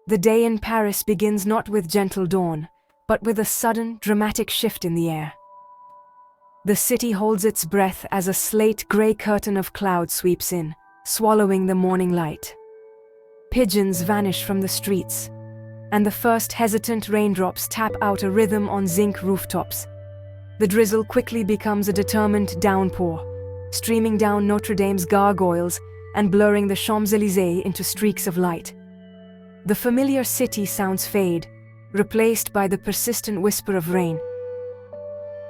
The day in Paris begins not with gentle dawn, but with a sudden, dramatic shift in the air. The city holds its breath as a slate-gray curtain of cloud sweeps in, swallowing the morning light. Pigeons vanish from the streets, and the first hesitant raindrops tap out a rhythm on zinc rooftops. The drizzle quickly becomes a determined downpour, streaming down Notre Dame's gargoyles and blurring the Champs-Élysées into streaks of light. The familiar city sounds fade, replaced by the persistent whisper of rain.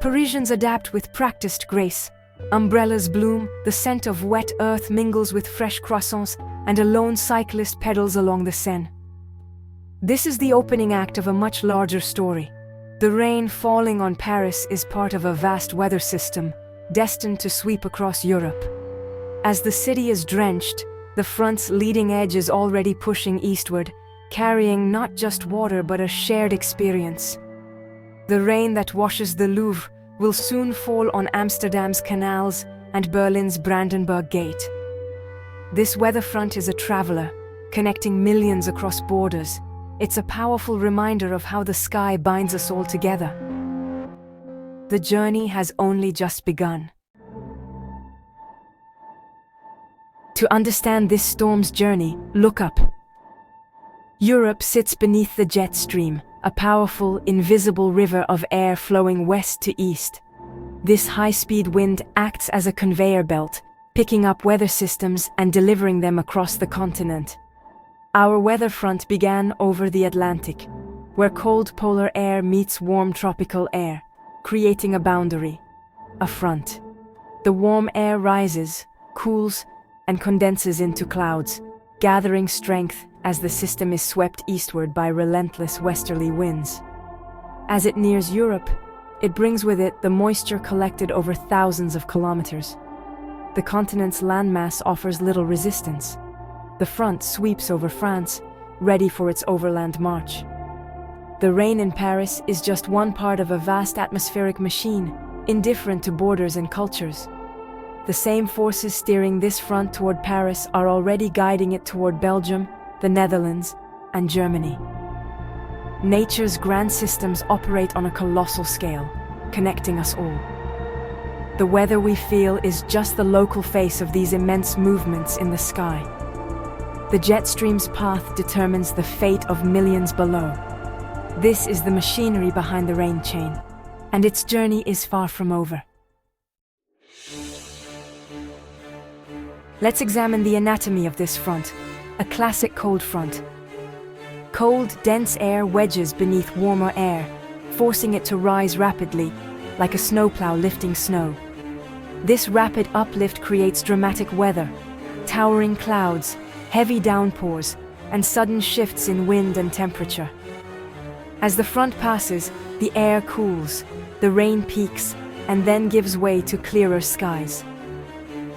Parisians adapt with practiced grace. Umbrellas bloom, the scent of wet earth mingles with fresh croissants, and a lone cyclist pedals along the Seine. This is the opening act of a much larger story. The rain falling on Paris is part of a vast weather system, destined to sweep across Europe. As the city is drenched, the front's leading edge is already pushing eastward, carrying not just water but a shared experience. The rain that washes the Louvre will soon fall on Amsterdam's Canals and Berlin's Brandenburg Gate. This weather front is a traveler, connecting millions across borders. It's a powerful reminder of how the sky binds us all together. The journey has only just begun. To understand this storm's journey, look up. Europe sits beneath the jet stream, a powerful, invisible river of air flowing west to east. This high-speed wind acts as a conveyor belt, picking up weather systems and delivering them across the continent. Our weather front began over the Atlantic, where cold polar air meets warm tropical air, creating a boundary, a front. The warm air rises, cools, and condenses into clouds, gathering strength as the system is swept eastward by relentless westerly winds. As it nears Europe, it brings with it the moisture collected over thousands of kilometers. The continent's landmass offers little resistance. The front sweeps over France, ready for its overland march. The rain in Paris is just one part of a vast atmospheric machine, indifferent to borders and cultures. The same forces steering this front toward Paris are already guiding it toward Belgium, the Netherlands, and Germany. Nature's grand systems operate on a colossal scale, connecting us all. The weather we feel is just the local face of these immense movements in the sky. The jet stream's path determines the fate of millions below. This is the machinery behind the rain chain, and its journey is far from over. Let's examine the anatomy of this front, a classic cold front. Cold, dense air wedges beneath warmer air, forcing it to rise rapidly, like a snowplow lifting snow. This rapid uplift creates dramatic weather, towering clouds, heavy downpours, and sudden shifts in wind and temperature. As the front passes, the air cools, the rain peaks, and then gives way to clearer skies.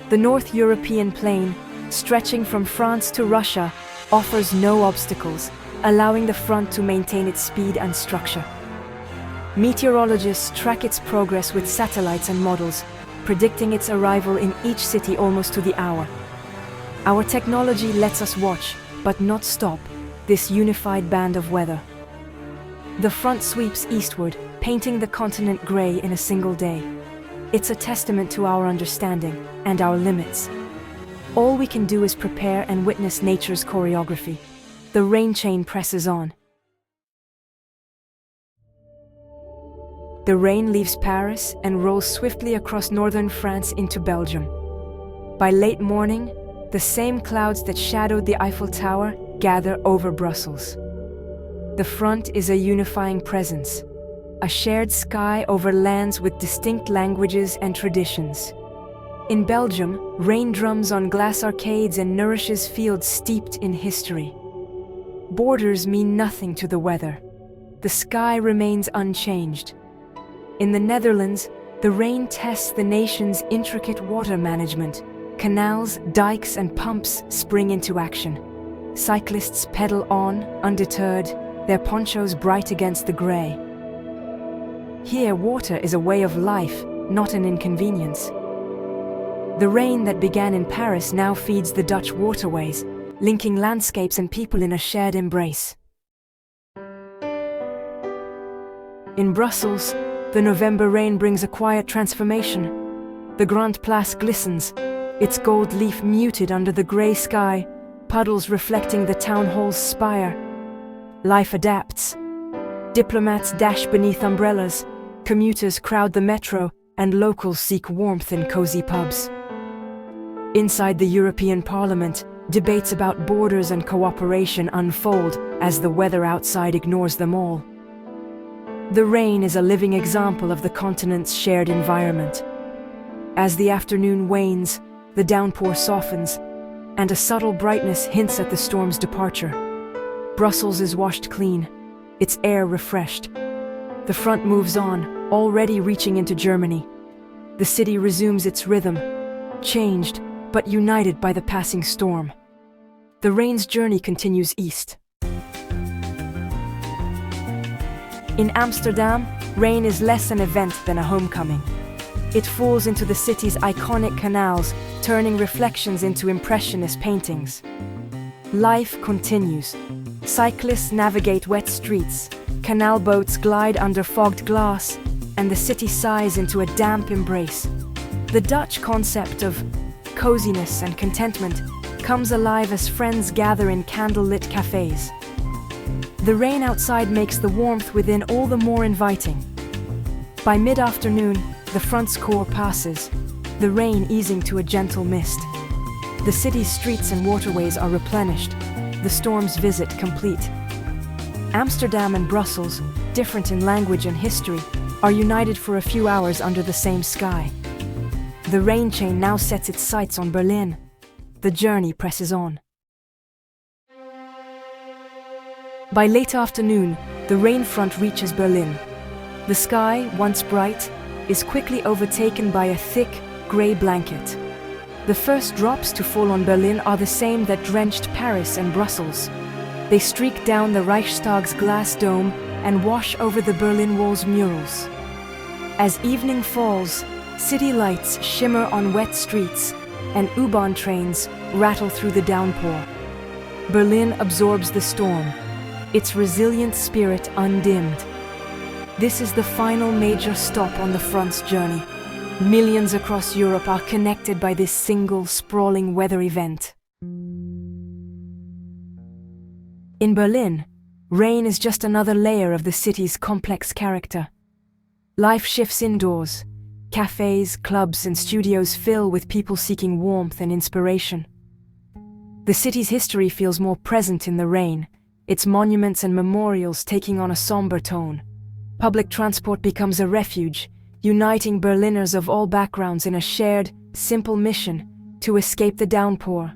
The North European plain, stretching from France to Russia, offers no obstacles, allowing the front to maintain its speed and structure. Meteorologists track its progress with satellites and models, predicting its arrival in each city almost to the hour. Our technology lets us watch, but not stop, this unified band of weather. The front sweeps eastward, painting the continent gray in a single day. It's a testament to our understanding and our limits. All we can do is prepare and witness nature's choreography. The rain chain presses on. The rain leaves Paris and rolls swiftly across northern France into Belgium. By late morning, the same clouds that shadowed the Eiffel Tower gather over Brussels. The front is a unifying presence, a shared sky over lands with distinct languages and traditions. In Belgium, rain drums on glass arcades and nourishes fields steeped in history. Borders mean nothing to the weather. The sky remains unchanged. In the Netherlands, the rain tests the nation's intricate water management. Canals, dikes, and pumps spring into action. Cyclists pedal on, undeterred, their ponchos bright against the gray. Here, water is a way of life, not an inconvenience. The rain that began in Paris now feeds the Dutch waterways, linking landscapes and people in a shared embrace. In Brussels, the November rain brings a quiet transformation. The Grand Place glistens, its gold leaf muted under the grey sky, puddles reflecting the town hall's spire. Life adapts. Diplomats dash beneath umbrellas, commuters crowd the metro, and locals seek warmth in cozy pubs. Inside the European Parliament, debates about borders and cooperation unfold as the weather outside ignores them all. The rain is a living example of the continent's shared environment. As the afternoon wanes, the downpour softens, and a subtle brightness hints at the storm's departure. Brussels is washed clean, its air refreshed. The front moves on, already reaching into Germany. The city resumes its rhythm, changed, but united by the passing storm. The rain's journey continues east. In Amsterdam, rain is less an event than a homecoming. It falls into the city's iconic canals, turning reflections into impressionist paintings. Life continues. Cyclists navigate wet streets, canal boats glide under fogged glass, and the city sighs into a damp embrace. The Dutch concept of coziness and contentment comes alive as friends gather in candlelit cafes. The rain outside makes the warmth within all the more inviting. By mid-afternoon, the front's core passes, the rain easing to a gentle mist. The city's streets and waterways are replenished, the storm's visit complete. Amsterdam and Brussels, different in language and history, are united for a few hours under the same sky. The rain chain now sets its sights on Berlin. The journey presses on. By late afternoon, the rain front reaches Berlin. The sky, once bright, is quickly overtaken by a thick, grey blanket. The first drops to fall on Berlin are the same that drenched Paris and Brussels. They streak down the Reichstag's glass dome and wash over the Berlin Wall's murals. As evening falls, city lights shimmer on wet streets, and U-Bahn trains rattle through the downpour. Berlin absorbs the storm, its resilient spirit undimmed. This is the final major stop on the front's journey. Millions across Europe are connected by this single, sprawling weather event. In Berlin, rain is just another layer of the city's complex character. Life shifts indoors. Cafes, clubs, and studios fill with people seeking warmth and inspiration. The city's history feels more present in the rain, its monuments and memorials taking on a somber tone. Public transport becomes a refuge, uniting Berliners of all backgrounds in a shared, simple mission to escape the downpour.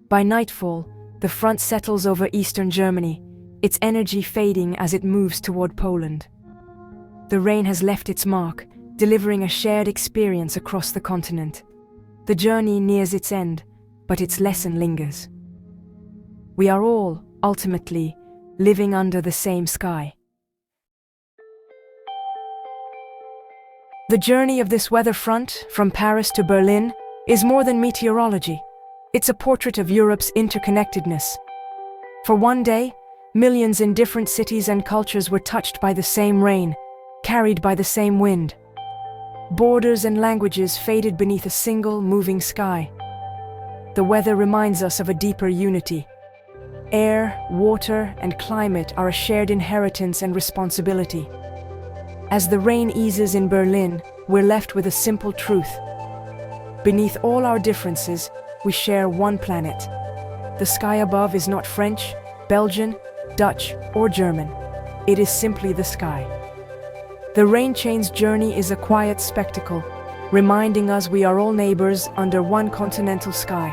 By nightfall, the front settles over eastern Germany, its energy fading as it moves toward Poland. The rain has left its mark, delivering a shared experience across the continent. The journey nears its end, but its lesson lingers. We are all, ultimately, living under the same sky. The journey of this weather front, from Paris to Berlin, is more than meteorology. It's a portrait of Europe's interconnectedness. For one day, millions in different cities and cultures were touched by the same rain, carried by the same wind. Borders and languages faded beneath a single, moving sky. The weather reminds us of a deeper unity. Air, water, and climate are a shared inheritance and responsibility. As the rain eases in Berlin, we're left with a simple truth. Beneath all our differences, we share one planet. The sky above is not French, Belgian, Dutch, or German. It is simply the sky. The rain chain's journey is a quiet spectacle, reminding us we are all neighbors under one continental sky.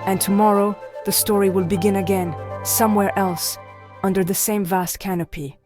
And tomorrow, the story will begin again, somewhere else, under the same vast canopy.